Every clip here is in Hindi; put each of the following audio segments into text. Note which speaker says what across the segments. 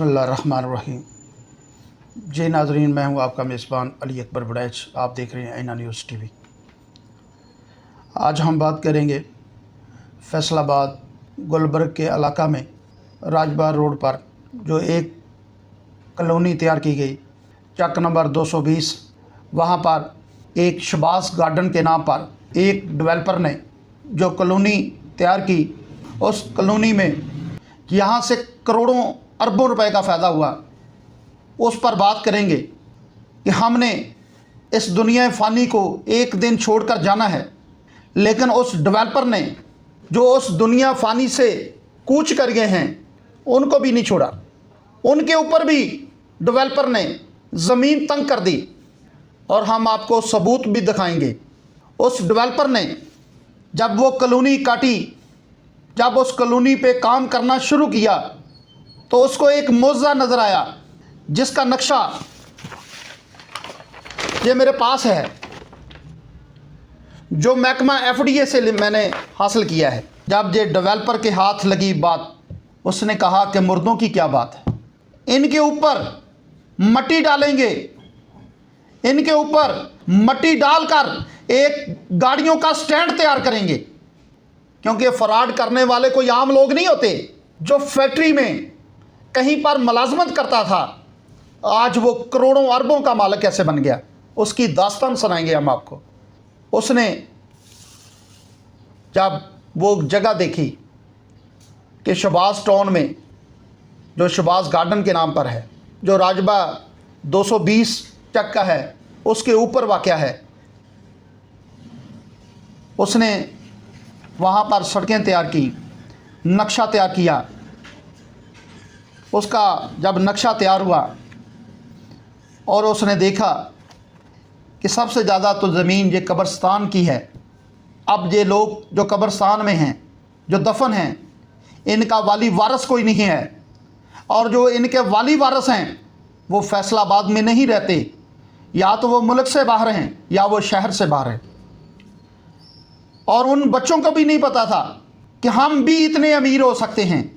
Speaker 1: बिस्मिल्लाहिर्रहमानिर्रहीम। जी नाज़रीन, मैं हूं आपका मेज़बान अली अकबर बड़ैच। आप देख रहे हैं ऐना न्यूज़ टीवी। आज हम बात करेंगे फैसलाबाद गुलबर्ग के इलाका में राजबाग रोड पर जो एक कॉलोनी तैयार की गई, चक नंबर 220। वहां पर एक शबास गार्डन के नाम पर एक डेवलपर ने जो कॉलोनी तैयार की, उस कॉलोनी में यहाँ से करोड़ों अरबों रुपए का फ़ायदा हुआ, उस पर बात करेंगे कि हमने इस दुनिया फ़ानी को एक दिन छोड़कर जाना है, लेकिन उस डेवलपर ने जो उस दुनिया फ़ानी से कूच कर गए हैं उनको भी नहीं छोड़ा। उनके ऊपर भी डेवलपर ने ज़मीन तंग कर दी और हम आपको सबूत भी दिखाएंगे। उस डेवलपर ने जब वो कॉलोनी काटी, जब उस कॉलोनी पे काम करना शुरू किया तो उसको एक मौज़ा नज़र आया जिसका नक्शा ये मेरे पास है, जो महकमा एफडीए से मैंने हासिल किया है। जब ये डेवलपर के हाथ लगी बात, उसने कहा कि मुर्दों की क्या बात है, इनके ऊपर मट्टी डालेंगे, इनके ऊपर मट्टी डालकर एक गाड़ियों का स्टैंड तैयार करेंगे। क्योंकि फ्रॉड करने वाले कोई आम लोग नहीं होते। जो फैक्ट्री में कहीं पर मुलाजमत करता था, आज वो करोड़ों अरबों का मालिक कैसे बन गया, उसकी दास्तान सुनाएंगे हम आपको। उसने जब वो जगह देखी कि शबास टाउन में, जो शबास गार्डन के नाम पर है, जो राजबाग 220 चक का है, उसके ऊपर वाक़या है, उसने वहाँ पर सड़कें तैयार की, नक्शा तैयार किया। उसका जब नक्शा तैयार हुआ और उसने देखा कि सबसे ज़्यादा तो ज़मीन ये कब्रिस्तान की है। अब ये लोग जो कब्रिस्तान में हैं, जो दफन हैं, इनका वाली वारस कोई नहीं है, और जो इनके वाली वारस हैं वो फैसलाबाद में नहीं रहते, या तो वो मुल्क से बाहर हैं या वो शहर से बाहर हैं। और उन बच्चों को भी नहीं पता था कि हम भी इतने अमीर हो सकते हैं,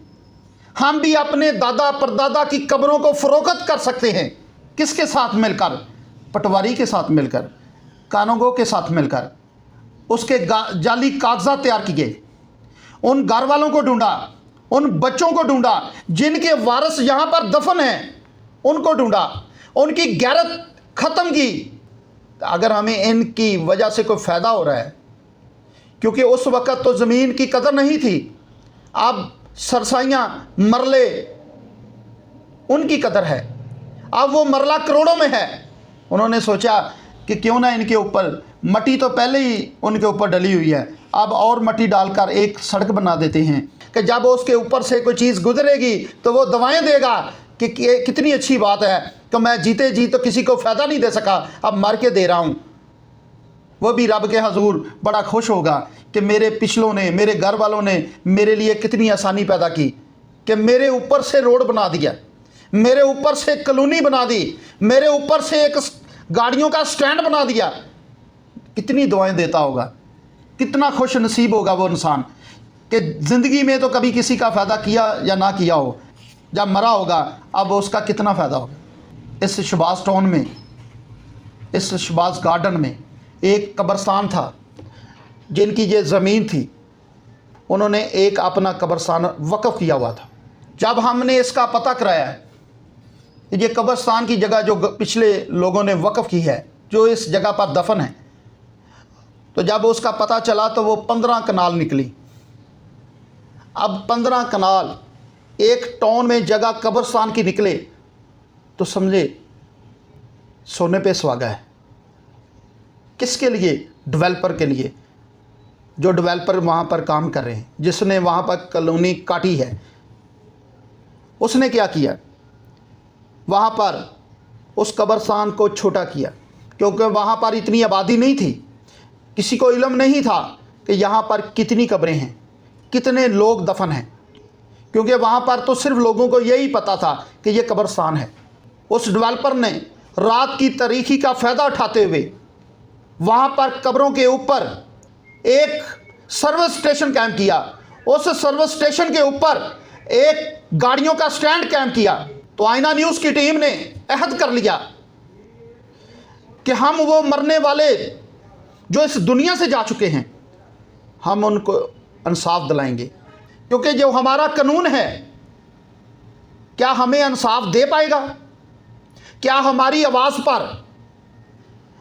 Speaker 1: हम भी अपने दादा परदादा की कब्रों को फ़रोख्त कर सकते हैं। किसके साथ मिलकर? पटवारी के साथ मिलकर, कानूनगो के साथ मिलकर। उसके जाली कागजात तैयार किए, उन घर वालों को ढूंढा, उन बच्चों को ढूंढा जिनके वारस यहाँ पर दफन हैं, उनको ढूंढा, उनकी गैरत ख़त्म की। अगर हमें इनकी वजह से कोई फ़ायदा हो रहा है, क्योंकि उस वक़्त तो ज़मीन की कदर नहीं थी, अब सरसाइयाँ, मरले, उनकी कदर है। अब वो मरला करोड़ों में है। उन्होंने सोचा कि क्यों ना इनके ऊपर मट्टी, तो पहले ही उनके ऊपर डली हुई है, अब और मट्टी डालकर एक सड़क बना देते हैं कि जब उसके ऊपर से कोई चीज़ गुजरेगी तो वो दवाएं देगा कि कितनी अच्छी बात है कि मैं जीते जी तो किसी को फ़ायदा नहीं दे सका, अब मर के दे रहा हूँ। वो भी रब के हजूर बड़ा खुश होगा कि मेरे पिछलों ने, मेरे घर वालों ने मेरे लिए कितनी आसानी पैदा की कि मेरे ऊपर से रोड बना दिया, मेरे ऊपर से कॉलोनी बना दी, मेरे ऊपर से एक गाड़ियों का स्टैंड बना दिया। कितनी दुआएं देता होगा, कितना खुश नसीब होगा वो इंसान कि ज़िंदगी में तो कभी किसी का फ़ायदा किया या ना किया हो, जब मरा होगा अब उसका कितना फ़ायदा होगा। इस शबास टाउन में, इस शबास गार्डन में एक कब्रिस्तान था, जिनकी ये ज़मीन थी, उन्होंने एक अपना कब्रिस्तान वक़्फ़ किया हुआ था। जब हमने इसका पता कराया, ये कब्रिस्तान की जगह जो पिछले लोगों ने वक़्फ़ की है, जो इस जगह पर दफन है, तो जब उसका पता चला तो वो 15 कनाल निकली। अब 15 कनाल एक टाउन में जगह कब्रिस्तान की निकले तो समझे सोने पे सुहागा है। किसके लिए? डेवलपर के लिए, जो डेवलपर वहाँ पर काम कर रहे हैं, जिसने वहाँ पर कॉलोनी काटी है। उसने क्या किया? वहाँ पर उस कब्रिस्तान को छोटा किया, क्योंकि वहाँ पर इतनी आबादी नहीं थी, किसी को इल्म नहीं था कि यहाँ पर कितनी कब्रें हैं, कितने लोग दफन हैं, क्योंकि वहाँ पर तो सिर्फ लोगों को यही पता था कि ये कब्रिस्तान है। उस डेवलपर ने रात की तारीकी का फ़ायदा उठाते हुए वहाँ पर कब्रों के ऊपर एक सर्विस स्टेशन कायम किया, उस सर्विस स्टेशन के ऊपर एक गाड़ियों का स्टैंड कायम किया, तो आईना न्यूज़ की टीम ने अहद कर लिया कि हम वो मरने वाले जो इस दुनिया से जा चुके हैं, हम उनको इंसाफ दिलाएंगे। क्योंकि जो हमारा कानून है, क्या हमें इंसाफ दे पाएगा? क्या हमारी आवाज़ पर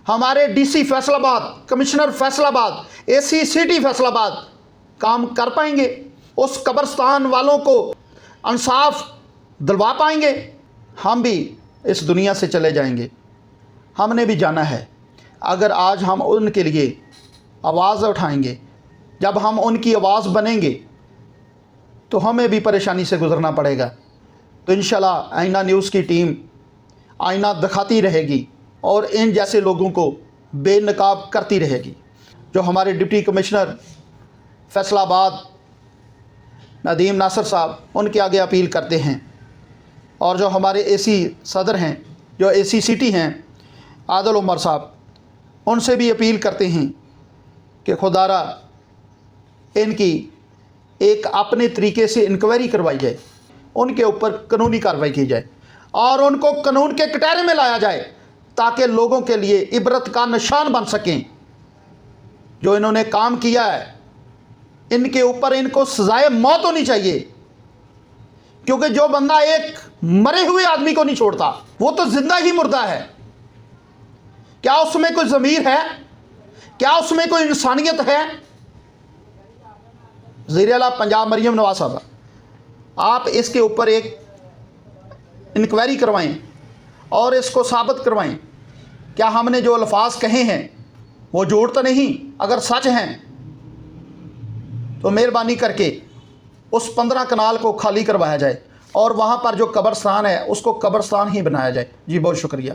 Speaker 1: हमारे DC Faisalabad, commissioner Faisalabad, AC city Faisalabad काम कर पाएंगे? उस कब्रिस्तान वालों को इंसाफ दिलवा पाएंगे? हम भी इस दुनिया से चले जाएंगे, हमने भी जाना है। अगर आज हम उनके लिए आवाज़ उठाएंगे, जब हम उनकी आवाज़ बनेंगे, तो हमें भी परेशानी से गुज़रना पड़ेगा। तो इंशाल्लाह आईना न्यूज़ की टीम आईना दिखाती रहेगी और इन जैसे लोगों को बेनकाब करती रहेगी। जो हमारे डिप्टी कमिश्नर फैसलाबाद नदीम नासिर साहब, उनके आगे अपील करते हैं, और जो हमारे एसी सदर हैं, जो एसी सिटी हैं आदिल उमर साहब, उनसे भी अपील करते हैं कि खुदारा इनकी एक अपने तरीके से इंक्वायरी करवाई जाए, उनके ऊपर कानूनी कार्रवाई की जाए और उनको कानून के कटहरे में लाया जाए, ताकि लोगों के लिए इबरत का निशान बन सकें। जो इन्होंने काम किया है, इनके ऊपर इनको सजाए मौत होनी चाहिए। क्योंकि जो बंदा एक मरे हुए आदमी को नहीं छोड़ता, वो तो जिंदा ही मुर्दा है। क्या उसमें कोई ज़मीर है? क्या उसमें कोई इंसानियत है? वज़ीर-ए-आला पंजाब मरियम नवाज साहब, आप इसके ऊपर एक इंक्वायरी करवाएं और इसको साबित करवाएं, क्या हमने जो अल्फाज कहे हैं वो झूठ तो नहीं? अगर सच हैं तो मेहरबानी करके उस 15 कनाल को खाली करवाया जाए और वहाँ पर जो कब्रिस्तान है उसको कब्रिस्तान ही बनाया जाए। जी बहुत शुक्रिया।